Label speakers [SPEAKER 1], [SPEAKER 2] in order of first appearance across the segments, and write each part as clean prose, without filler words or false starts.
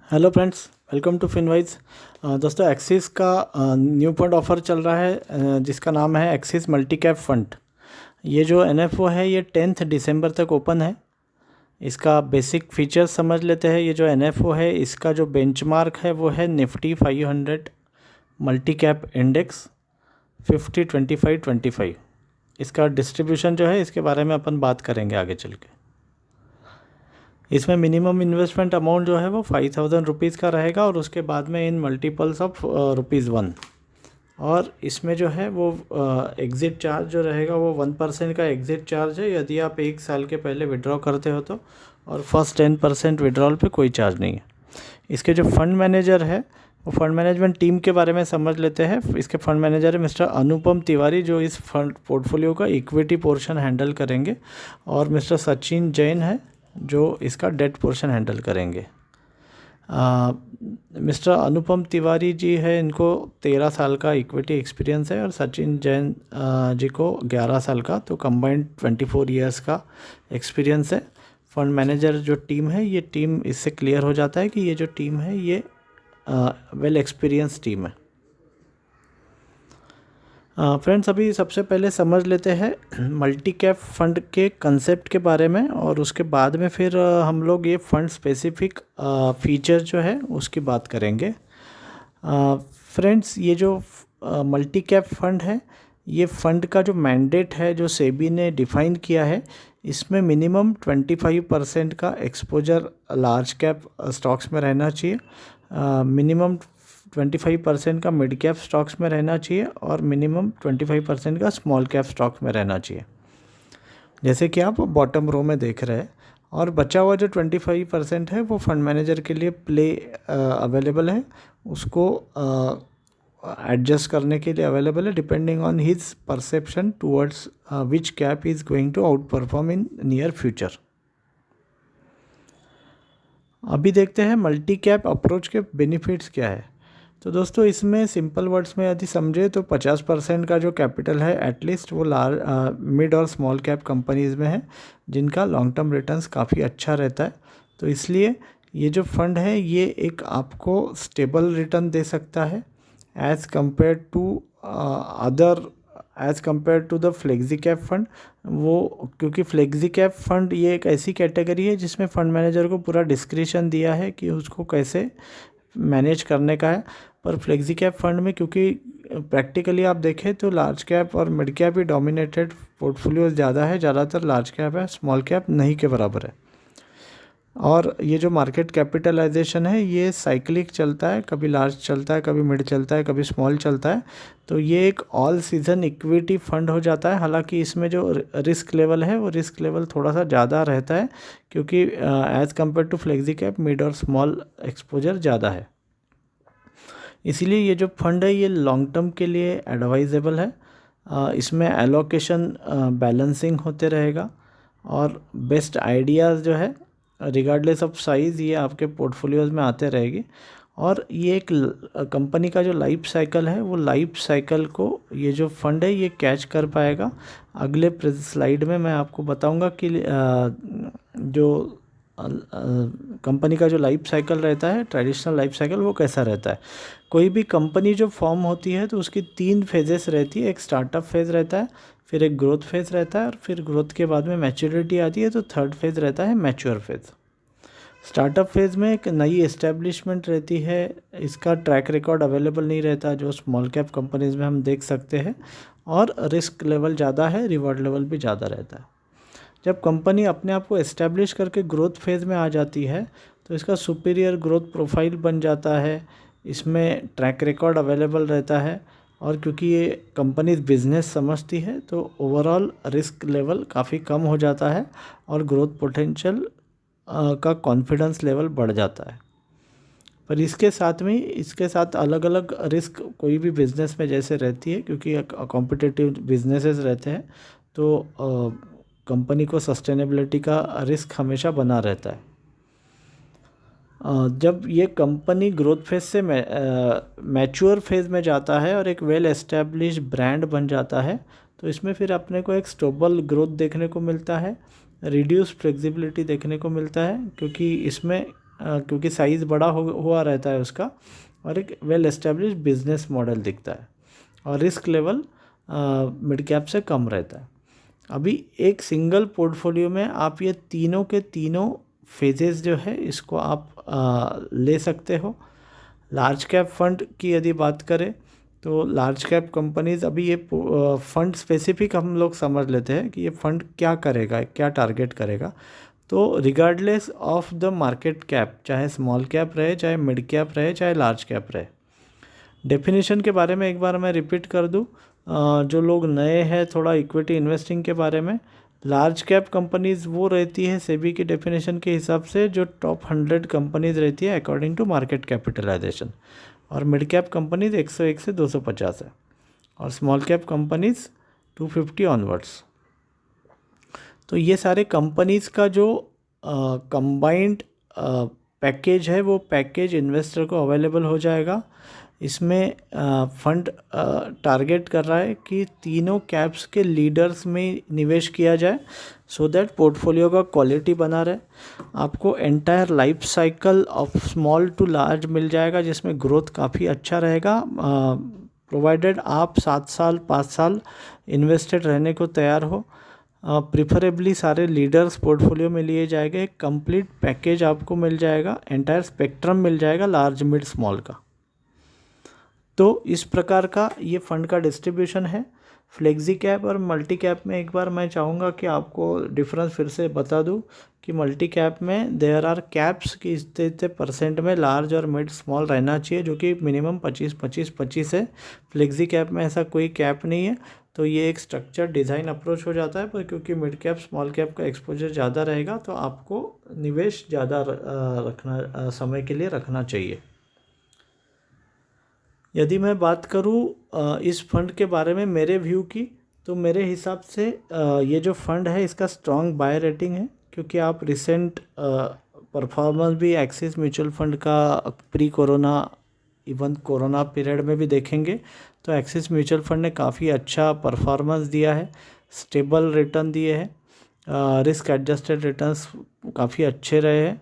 [SPEAKER 1] Hello friends, welcome to Finwise. दोस्तों, Axis का new fund offer चल रहा है जिसका नाम है एक्सिस मल्टी कैप फंड। ये जो एनएफओ है ये 10 दिसंबर तक ओपन है। इसका बेसिक फीचर्स समझ लेते हैं। ये जो एनएफओ है इसका जो बेंचमार्क है वो है निफ्टी 500 मल्टी कैप इंडेक्स 50-25-25। इसका डिस्ट्रीब्यूशन जो है इसके बारे में अपन बात करेंगे आगे चल के। इसमें मिनिमम इन्वेस्टमेंट अमाउंट जो है वो 5000 रुपीज़ का रहेगा और उसके बाद में इन मल्टीपल्स ऑफ ₹1। और इसमें जो है वो एग्ज़िट चार्ज जो रहेगा वो 1% का एग्ज़िट चार्ज है यदि आप 1 साल के पहले विड्रॉ करते हो तो, और फर्स्ट 10% विड्रॉल पे कोई चार्ज नहीं है। इसके जो फंड मैनेजर है वो फंड मैनेजमेंट टीम के बारे में समझ लेते हैं। इसके फंड मैनेजर है मिस्टर अनुपम तिवारी, जो इस फंड पोर्टफोलियो का इक्विटी पोर्शन हैंडल करेंगे, और मिस्टर सचिन जैन है जो इसका डेट पोर्शन हैंडल करेंगे। मिस्टर अनुपम तिवारी जी है, इनको 13 साल का इक्विटी एक्सपीरियंस है, और सचिन जैन जी को 11 साल का, तो कंबाइंड 24 ईयर्स का एक्सपीरियंस है। फंड मैनेजर जो टीम है ये टीम, इससे क्लियर हो जाता है कि ये जो टीम है ये वेल एक्सपीरियंस टीम है। फ्रेंड्स, अभी सबसे पहले समझ लेते हैं मल्टी कैप फंड के कंसेप्ट के बारे में, और उसके बाद में फिर हम लोग ये फंड स्पेसिफिक फीचर जो है उसकी बात करेंगे। फ्रेंड्स, ये जो मल्टी कैप फंड है, ये फंड का जो मैंडेट है जो सेबी ने डिफ़ाइन किया है, इसमें मिनिमम 25% का एक्सपोजर लार्ज कैप स्टॉक्स में रहना चाहिए, मिनिमम 25% का मिड कैप स्टॉक्स में रहना चाहिए, और मिनिमम 25% का स्मॉल कैप स्टॉक्स में रहना चाहिए, जैसे कि आप बॉटम रो में देख रहे हैं। और बचा हुआ जो 25% है वो फंड मैनेजर के लिए प्ले अवेलेबल है, उसको एडजस्ट करने के लिए अवेलेबल है, depending on his perception towards which cap is going to outperform in near future. अभी देखते हैं मल्टी कैप अप्रोच के बेनिफिट्स क्या है। तो दोस्तों, इसमें सिंपल वर्ड्स में यदि समझे तो 50% का जो कैपिटल है एटलीस्ट वो मिड और स्मॉल कैप कंपनीज़ में है, जिनका लॉन्ग टर्म रिटर्न्स काफ़ी अच्छा रहता है। तो इसलिए ये जो फंड है ये एक आपको स्टेबल रिटर्न दे सकता है as compare to the flexi cap fund. वो क्योंकि फ्लेक्सी कैप फंड ये एक ऐसी कैटेगरी है जिसमें फंड मैनेजर को पूरा डिस्क्रिशन दिया है कि उसको कैसे मैनेज करने का है। पर फ्लेक्सी कैप फंड में क्योंकि प्रैक्टिकली आप देखें तो लार्ज कैप और मिड कैप ही डोमिनेटेड पोर्टफोलियो ज़्यादा है, ज़्यादातर लार्ज कैप है, स्मॉल कैप नहीं के बराबर है। और ये जो मार्केट कैपिटलाइजेशन है ये साइक्लिक चलता है, कभी लार्ज चलता है, कभी मिड चलता है, कभी स्मॉल चलता है। तो ये एक ऑल सीजन इक्विटी फंड हो जाता है। हालांकि इसमें जो रिस्क लेवल है वो रिस्क लेवल थोड़ा सा ज़्यादा रहता है, क्योंकि as compare to flexi cap mid और स्मॉल एक्सपोजर ज़्यादा है। इसीलिए ये जो फंड है ये लॉन्ग टर्म के लिए एडवाइजेबल है। इसमें एलोकेशन बैलेंसिंग होते रहेगा, और बेस्ट आइडियाज़ जो है रिगार्डलेस ऑफ साइज़ ये आपके पोर्टफोलियोज़ में आते रहेगी। और ये एक कंपनी का जो लाइफ साइकिल है वो लाइफ साइकिल को ये जो फंड है ये कैच कर पाएगा। अगले स्लाइड में मैं आपको बताऊंगा कि जो कंपनी का जो लाइफ साइकिल रहता है, ट्रेडिशनल लाइफ साइकिल, वो कैसा रहता है। कोई भी कंपनी जो फॉर्म होती है तो उसकी 3 फेजेस रहती है। एक स्टार्टअप फेज़ रहता है, फिर एक ग्रोथ फेज़ रहता है, और फिर ग्रोथ के बाद में मैच्योरिटी आती है, तो थर्ड फेज़ रहता है मैच्योर फेज़। स्टार्टअप फेज़ में एक नई एस्टेब्लिशमेंट रहती है, इसका ट्रैक रिकॉर्ड अवेलेबल नहीं रहता जो स्मॉल कैप कंपनीज़ में हम देख सकते हैं, और रिस्क लेवल ज़्यादा है, रिवॉर्ड लेवल भी ज़्यादा रहता है। जब कंपनी अपने आप को एस्टेब्लिश करके ग्रोथ फेज़ में आ जाती है तो इसका सुपीरियर ग्रोथ प्रोफाइल बन जाता है, इसमें ट्रैक रिकॉर्ड अवेलेबल रहता है, और क्योंकि ये कंपनी बिजनेस समझती है तो ओवरऑल रिस्क लेवल काफ़ी कम हो जाता है, और ग्रोथ पोटेंशियल का कॉन्फिडेंस लेवल बढ़ जाता है। पर इसके साथ अलग अलग रिस्क कोई भी बिज़नेस में जैसे रहती है, क्योंकि कॉम्पिटिटिव बिजनेसेस रहते हैं तो कंपनी को सस्टेनेबिलिटी का रिस्क हमेशा बना रहता है। जब ये कंपनी ग्रोथ फेज से मैच्योर फेज़ में जाता है और एक वेल एस्टेब्लिश ब्रांड बन जाता है, तो इसमें फिर अपने को एक स्टेबल ग्रोथ देखने को मिलता है, रिड्यूस फ्लेक्सिबिलिटी देखने को मिलता है, क्योंकि इसमें क्योंकि साइज़ बड़ा हुआ रहता है उसका, और एक वेल एस्टेब्लिश बिजनेस मॉडल दिखता है, और रिस्क लेवल मिड कैप से कम रहता है। अभी एक सिंगल पोर्टफोलियो में आप ये तीनों के तीनों फेजेस जो है इसको आप ले सकते हो। लार्ज कैप फंड की यदि बात करें तो लार्ज कैप कंपनीज़, अभी ये फंड स्पेसिफिक हम लोग समझ लेते हैं कि ये फंड क्या करेगा, क्या टारगेट करेगा। तो regardless of the market cap, चाहे स्मॉल कैप रहे, चाहे मिड कैप रहे, चाहे लार्ज कैप रहे। डेफिनेशन के बारे में एक बार मैं रिपीट कर दूं, जो लोग नए हैं थोड़ा इक्विटी इन्वेस्टिंग के बारे में, लार्ज कैप कंपनीज़ वो रहती है सेबी की डेफिनेशन के हिसाब से जो टॉप 100 कंपनीज़ रहती है अकॉर्डिंग टू मार्केट कैपिटलाइजेशन, और मिड कैप कंपनीज़ 101 से 250 है, और स्मॉल कैप कंपनीज़ 250 ऑनवर्ड्स। तो ये सारे कंपनीज़ का जो कंबाइंड पैकेज है वो पैकेज इन्वेस्टर को अवेलेबल हो जाएगा। इसमें फंड टारगेट कर रहा है कि तीनों कैप्स के लीडर्स में निवेश किया जाए, सो दैट पोर्टफोलियो का क्वालिटी बना रहे। आपको entire life cycle of small to large मिल जाएगा, जिसमें ग्रोथ काफ़ी अच्छा रहेगा, प्रोवाइडेड आप 7 साल 5 साल इन्वेस्टेड रहने को तैयार हो। प्रिफरेबली सारे लीडर्स पोर्टफोलियो में लिए जाएंगे, एक कंप्लीट पैकेज आपको मिल जाएगा, एंटायर स्पेक्ट्रम मिल जाएगा लार्ज मिड स्मॉल का। तो इस प्रकार का ये फंड का डिस्ट्रीब्यूशन है। फ्लेक्सी कैप और मल्टी कैप में एक बार मैं चाहूँगा कि आपको डिफरेंस फिर से बता दूँ कि मल्टी कैप में देयर आर कैप्स कि इतने परसेंट में लार्ज और मिड स्मॉल रहना चाहिए, जो कि मिनिमम 25-25-25 है। फ्लेक्सी कैप में ऐसा कोई कैप नहीं है, तो ये एक स्ट्रक्चर डिज़ाइन अप्रोच हो जाता है, पर क्योंकि मिड कैप स्मॉल कैप का एक्सपोजर ज़्यादा रहेगा तो आपको निवेश ज़्यादा रखना समय के लिए रखना चाहिए। यदि मैं बात करूँ इस फंड के बारे में मेरे व्यू की, तो मेरे हिसाब से ये जो फंड है इसका स्ट्रॉन्ग बाय रेटिंग है, क्योंकि आप रिसेंट परफॉर्मेंस भी एक्सिस म्यूचुअल फंड का pre corona even corona period में भी देखेंगे तो एक्सिस म्यूचुअल फंड ने काफ़ी अच्छा परफॉर्मेंस दिया है, स्टेबल रिटर्न दिए हैं, रिस्क एडजस्टेड रिटर्न्स काफ़ी अच्छे रहे हैं।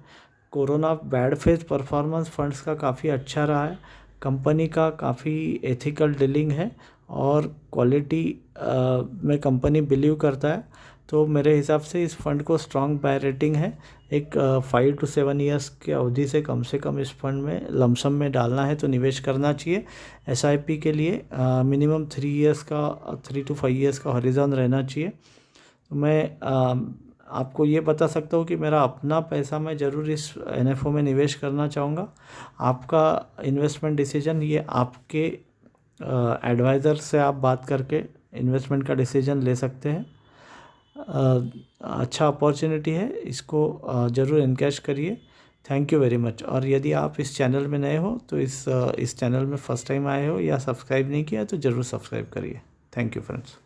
[SPEAKER 1] Corona bad phase performance funds का काफ़ी अच्छा रहा है। कंपनी का काफ़ी एथिकल डीलिंग है और क्वालिटी में कंपनी बिलीव करता है, तो मेरे हिसाब से इस फंड को स्ट्रॉन्ग बाय रेटिंग है। एक 5 to 7 ईयर्स की अवधि से कम इस फंड में लमसम में डालना है तो निवेश करना चाहिए। SIP के लिए मिनिमम 3 to 5 ईयर्स का हॉरिजॉन रहना चाहिए। तो मैं आपको ये बता सकता हूँ कि मेरा अपना पैसा मैं ज़रूर इस NFO में निवेश करना चाहूँगा। आपका इन्वेस्टमेंट डिसीजन ये आपके एडवाइज़र से आप बात करके इन्वेस्टमेंट का डिसीजन ले सकते हैं। अच्छा अपॉर्चुनिटी है, इसको ज़रूर एनकैश करिए। Thank you very much. और यदि आप इस चैनल में नए हो तो इस चैनल में फर्स्ट टाइम आए हो या सब्सक्राइब नहीं किया तो ज़रूर सब्सक्राइब करिए। Thank you friends.